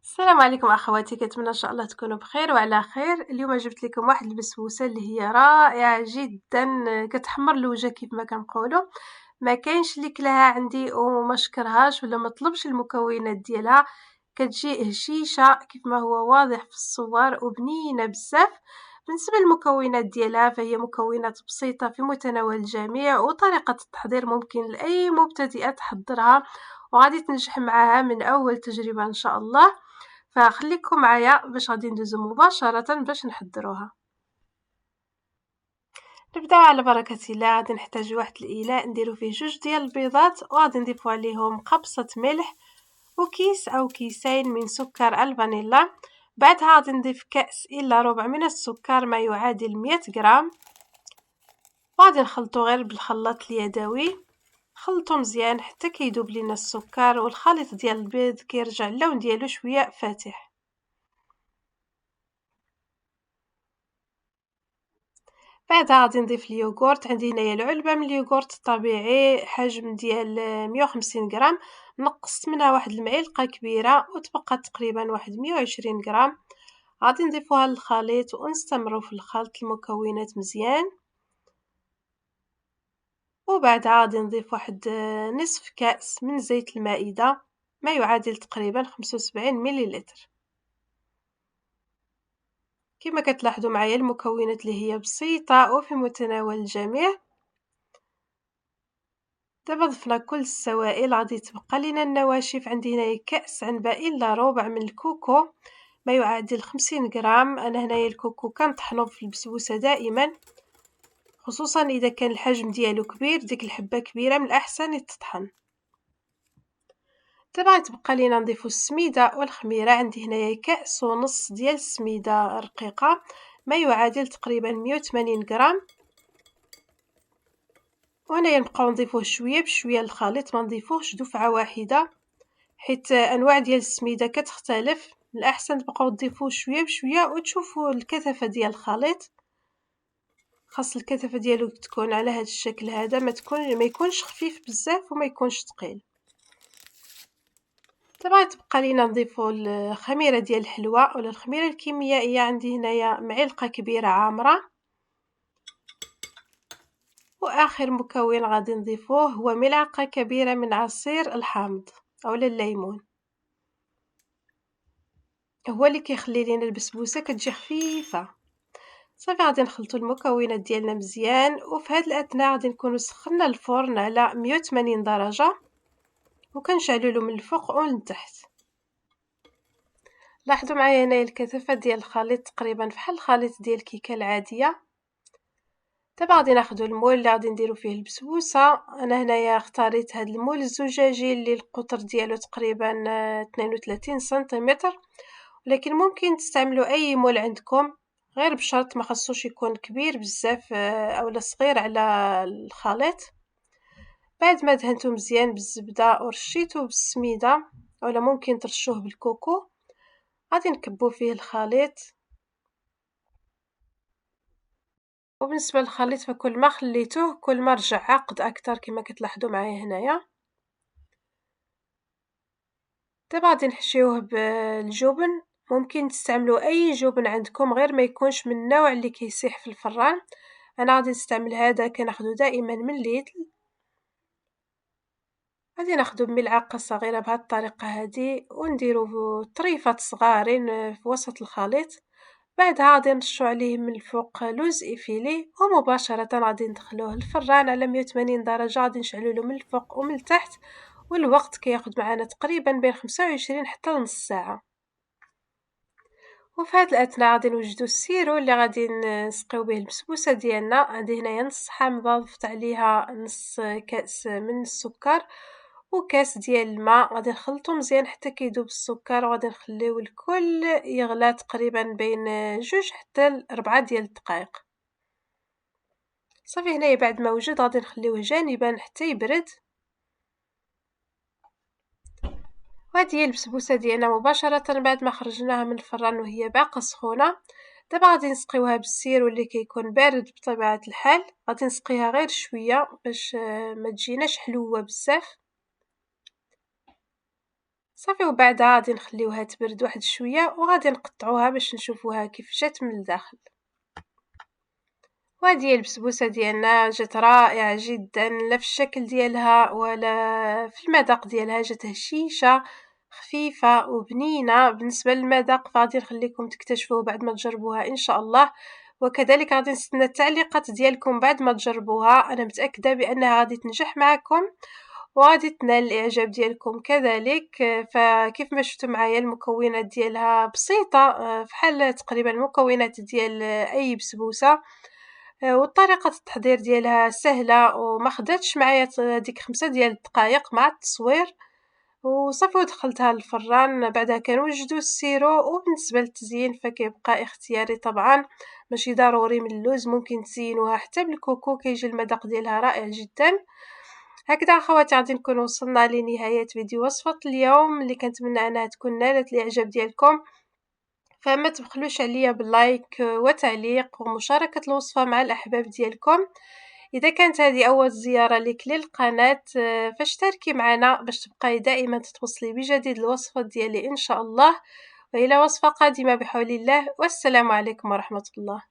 السلام عليكم اخواتي، كنتمنى ان شاء الله تكونوا بخير وعلى خير. اليوم جبت لكم واحد البسبوسه اللي هي رائعه جدا، كتحمر الوجه كيف ما كنقولوا. ما كاينش اللي كلاها عندي وما شكرهاش ولا ما طلبش المكونات ديالها. كتجي هشيشه كيف ما هو واضح في الصور وبنينه بزاف. بالنسبه للمكونات ديالها فهي مكونات بسيطه في متناول الجميع، وطريقه التحضير ممكن لاي مبتدئه تحضرها وغادي تنجح معها من اول تجربه ان شاء الله. فخليكم معايا باش غادي ندوزو مباشرة باش نحضروها. نبداو على بركة الله. غادي نحتاج واحد الاناء نديرو فيه 2 ديال البيضات، وغادي نضيفو عليهم قبصة ملح وكيس او كيسين من سكر الفانيلا. بعدها غادي نضيف كأس الا ربع من السكر ما يعادل 100 غرام، وغادي نخلطو غير بالخلاط اليدوي. خلطو مزيان حتى كيذوب لينا السكر والخليط ديال البيض كيرجع اللون ديالو شويه فاتح. بعدها غادي نضيف اليوغورت. عندي هنايا العلبه من اليوغورت الطبيعي حجم ديال 150 غرام، نقصت منها واحد المعلقه كبيره وتبقى تقريبا واحد 120 غرام. غادي نضيفوها للخليط ونستمروا في الخلط المكونات مزيان. وبعدها غادي نضيف واحد نصف كأس من زيت المائدة ما يعادل تقريبا 75 مليلتر. كما كتلاحظوا معايا المكونات اللي هي بسيطة وفي متناول الجميع. دابا ضفنا كل السوائل، غادي تبقى لينا النواشف. عندي هنايا كأس عنبة الا ربع من الكوكو ما يعادل 50 غرام. انا هنايا الكوكو كنطحنو في البسبوسه دائما، خصوصا اذا كان الحجم ديالو كبير، ديك الحبه كبيره من الاحسن يتطحن. دابا تبقى لينا نضيفو السميده والخميره. عندي هنايا كأس ونص ديال السميده رقيقه ما يعادل تقريبا 180 غرام. وهنايا نبقاو نضيفوه شويه بشويه للخليط، ما نضيفوهش دفعه واحده حيت انواع ديال السميده كتختلف. الاحسن تبقاو تضيفوه شويه بشويه وتشوفوا الكثافه ديال الخليط. خاص الكثافه ديالو تكون على هذا الشكل هذا، ما يكونش خفيف بزاف وما يكونش ثقيل. طبعا تبقى لينا نضيفوا الخميره ديال الحلوى ولا الخميره الكيميائيه. عندي هنايا معلقه كبيره عامره. واخر مكون غادي نضيفوه هو ملعقه كبيره من عصير الحامض اولا الليمون، هو اللي كيخلي لينا البسبوسه كتجي خفيفه. صافي غادي نخلطوا المكونات ديالنا مزيان، وفي هذه الاثناء غادي نكونوا سخنا الفرن على 180 درجه وكنشعلوا له من الفوق ومن تحت. لاحظوا معايا هنا الكثافه ديال الخليط تقريبا فحال الخليط ديال الكيكه العاديه. دابا غادي ناخذوا المول اللي غادي نديرو فيه البسبوسه. انا هنايا اختاريت هذا المول الزجاجي اللي القطر ديالو تقريبا 32 سنتيمتر، ولكن ممكن تستعملوا اي مول عندكم، غير بشرط ما خصوش يكون كبير بزاف اولا صغير على الخليط. بعد ما دهنتو مزيان بالزبده ورشيتو بالسميده اولا ممكن ترشوه بالكوكو، غادي نكبو فيه الخليط. وبالنسبه للخليط فكل ما خليتوه كل ما رجع عقد اكثر كما كتلاحظوا معايا هنايا. دابا غادي نحشيوه بالجبن. ممكن تستعملوا اي جبن عندكم غير ما يكونش من النوع اللي كيسيح في الفران. انا غادي نستعمل هذا كناخذه دائما من ليدل. غادي ناخذه بملعقه صغيره بهذه الطريقه هذه ونديروا طريفات صغارين في وسط الخليط. بعدها غادي نرشوا عليه من الفوق لوز إفيلي ومباشرة غادي ندخلوه الفران على 180 درجة. غادي نشعلوا له من الفوق ومن التحت، والوقت كياخذ معنا تقريبا بين 25 حتى لنص ساعة. وفي هذه الأثناء غادي نوجدوا السيرو اللي غادي نسقيو به البسبوسة ديالنا. عندي هنايا نص حامضة ضفت عليها نص كأس من السكر وكاس ديال الماء. غادي نخلطو مزيان حتى كيذوب السكر، وغادي نخليو الكل يغلى تقريبا بين 2 حتى 4 ديال الدقائق. صافي هنايا بعد ما وجد غادي نخليوه جانبا حتى يبرد. وهذه هي البسبوسه ديالنا مباشره بعد ما خرجناها من الفران وهي باقا سخونه. دابا غادي نسقيوها بالسير واللي كيكون بارد بطبيعه الحال. غادي نسقيها غير شويه باش ما تجيناش حلوه بزاف. صافي وبعدها غادي نخليوها تبرد واحد شويه وغادي نقطعوها باش نشوفوها كيف جات من الداخل. وهذه هي البسبوسه ديالنا، جات رائعه جدا، لا في الشكل ديالها ولا في المذاق ديالها، جات هشيشه خفيفه وبنينه. بالنسبه للمذاق فغادي نخليكم تكتشفوه بعد ما تجربوها ان شاء الله، وكذلك غادي نستنى التعليقات ديالكم بعد ما تجربوها. انا متاكده بانها غادي تنجح معكم وغادي تنال الاعجاب ديالكم كذلك. فكيف ما شفتوا معايا المكونات ديالها بسيطه، فحال تقريبا المكونات ديال اي بسبوسه، وطريقه التحضير ديالها سهله وما خداتش معايا ديك 5 ديال الدقائق مع التصوير. وصافي ودخلتها للفران، بعدها كنوجدو السيرو. وبالنسبه للتزيين فكيبقى اختياري طبعا، ماشي ضروري من اللوز، ممكن تزينوها حتى بالكوكو، كيجي المذاق ديالها رائع جدا. هكذا اخواتي غادي نكون وصلنا لنهايه فيديو وصفه اليوم، اللي كنتمنى انها تكون نالت الاعجاب ديالكم. فما تبخلوش عليا باللايك وتعليق ومشاركه الوصفه مع الاحباب ديالكم. اذا كانت هذه اول زياره لك للقناه، فاشتركي معنا باش تبقاي دائما تتوصلي بجديد الوصفات ديالي ان شاء الله. والى وصفه قادمه بحول الله، والسلام عليكم ورحمه الله.